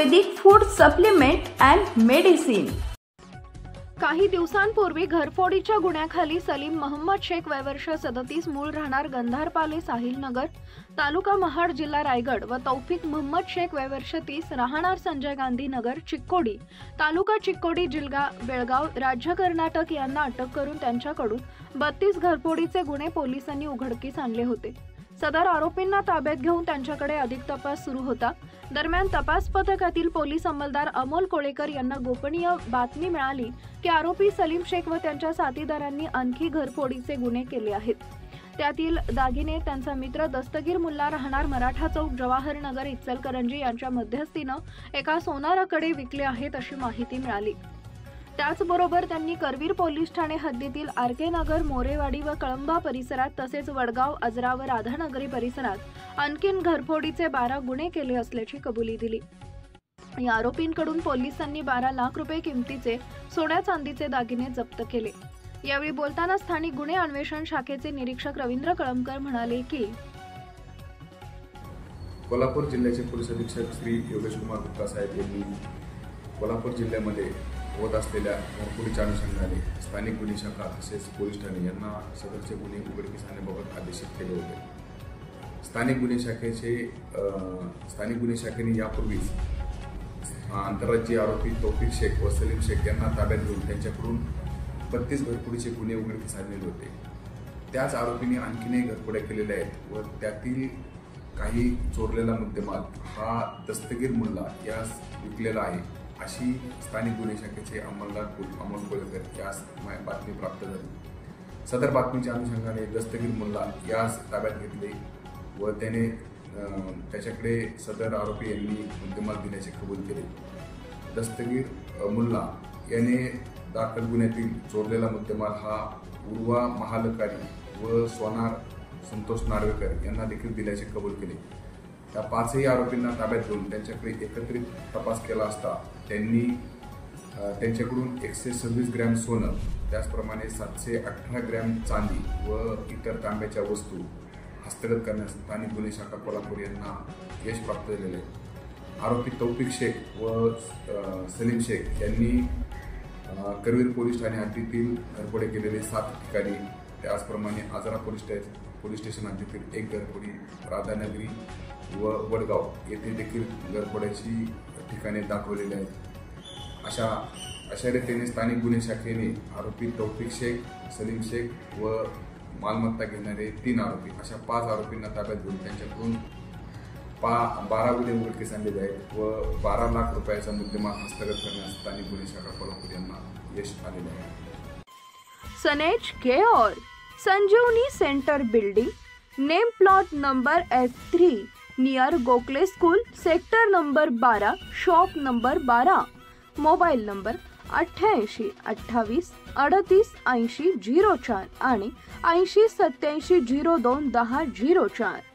Ayurvedic food supplement and medicine. काही दिवसांपूर्वी घरफोडीच्या गुन्ह्याखाली सलीम मोहम्मद शेख वय वर्ष 37 मूळ राहणार गंधारपाले साहिल नगर तालुका महाड जिल्हा रायगड व तौफिक मोहम्मद शेख वय वर्ष 30 राहणार संजय गांधी नगर चिक्कोडी तालुका चिक्कोडी जिल्हा बेळगाव राज्य कर्नाटक यांना अटक करून त्यांच्याकडून 32 घरफोडीचे गुन्हे पोलिसांनी उघडकीस आणले होते। सदर आरोपींना ताब्यात घेऊन त्यांच्याकडे अधिक तपास सुरू होता। दरम्यान तपास पथकातील पोलीस अंमलदार अमोल कोळेकर यांना गोपनीय बातमी मिळाली की आरोपी सलीम शेख व त्यांच्या साथीदारांनी आणखी घरफोडीचे गुन्हे केले आहेत। त्यातील दागिने त्यांचा मित्र दस्तगीर मुल्ला राहणार मराठा चौक जवाहर नगर इचलकरंजी यांच्या मध्यस्थीने एका सोनाराकडे विकले आहेत अशी माहिती मिळाली। त्याचबरोबर त्यांनी करवीर पोलीस ठाणे हद्दीतील आरके नगर मोरेवाडी व कळंबा परिसरात तसेच वडगाव आजरा व राधानगरी परिसरात आणखीन घरफोडीचे 12 गुन्हे केले असल्याची कबुली दिली। या आरोपींकडून पोलिसांनी 12 लाख रुपये किमतीचे सोन्या चांदीचे दागिने जप्त केले। यावेळी बोलताना स्थानिक गुन्हे अन्वेषण शाखेचे निरीक्षक रवींद्र कळमकर म्हणाले की कोल्हापूर जिल्ह्याचे पोलीस अधीक्षक श्री योगेश कुमार गुप्ता साहेब यांनी कोल्हापूर जिल्ह्यामध्ये होत असलेल्या घरफोडीच्या अनुषंगाने स्थानिक गुन्हे शाखा तसेच पोलीस ठाणे यांना सदरचे गुन्हे उघडकीस आणण्याबाबत आदेशित केले होते। स्थानिक गुन्हे शाखेने यापूर्वीच आंतरराज्यीय आरोपी तौफिक शेख व सलीम शेख यांना ताब्यात घेऊन त्यांच्याकडून 32 घरफोडीचे गुन्हे उघडकीस आणलेले होते। त्याच आरोपींनी आणखीनही घरफोड्या केलेल्या आहेत व त्यातील काही चोरलेला मुद्देमाल हा दस्तगीर मुल्ला यास विकलेला आहे अशी स्थानिक गुन्हे शाखेचे अंमलदार अमोल कोळेकर यास बातमी प्राप्त झाली। सदर बातमीच्या अनुषंगाने दस्तगीर मुल्ला यास ताब्यात घेतले व त्याने त्याच्याकडे सदर आरोपी यांनी मुद्देमाल दिल्याचे कबूल केले। दस्तगीर मुल्ला याने दाखल गुन्ह्यातील चोरलेला मुद्देमाल हा उर्वा महालकारी व सोनार संतोष नार्वेकर यांना देखील दिल्याचे कबूल केले। या 5ही आरोपींना ताब्यात घेऊन त्यांच्याकडे एकत्रित तपास केला असता त्यांनी त्यांच्याकडून 126 ग्रॅम सोनं त्याचप्रमाणे 718 ग्रॅम चांदी व इतर तांब्याच्या वस्तू हस्तगत करण्यास स्थानिक गुन्हे शाखा कोल्हापूर यांना यश प्राप्त झालेले आहे। आरोपी तौफिक शेख व सलीम शेख यांनी करवीर पोलीस ठाणे हद्दीतील घरफोडे केलेले 7 ठिकाणी त्याचप्रमाणे आजरा पोलीस स्टेशन हद्दीतील 1 घरफोडी राधानगरी व वडगाव येथे देखील घरफोड्याची ठिकाणे दाखवलेली आहेत। अशा रीतीने स्थानिक गुन्हे शाखेने आरोपी तौफिक शेख सलीम शेख व मालमत्ता घेणारे 3 आरोपी अशा 5 आरोपींना ताब्यात घेऊन त्यांच्याकडून 12 गुन्हे उघडकीस आणलेले आहेत व 12 लाख रुपयाचा मुद्देमाल हस्तगत करण्यास स्थानिक गुन्हे शाखा कोल्हापूर यांना यश आलेले आहे। सनेज care Sanjeevani centre building name plot number F3 near Gokhale school sector number 12 shop number 12 mobile number 88 28 38 80 04 आणि 80 87 02 10 04।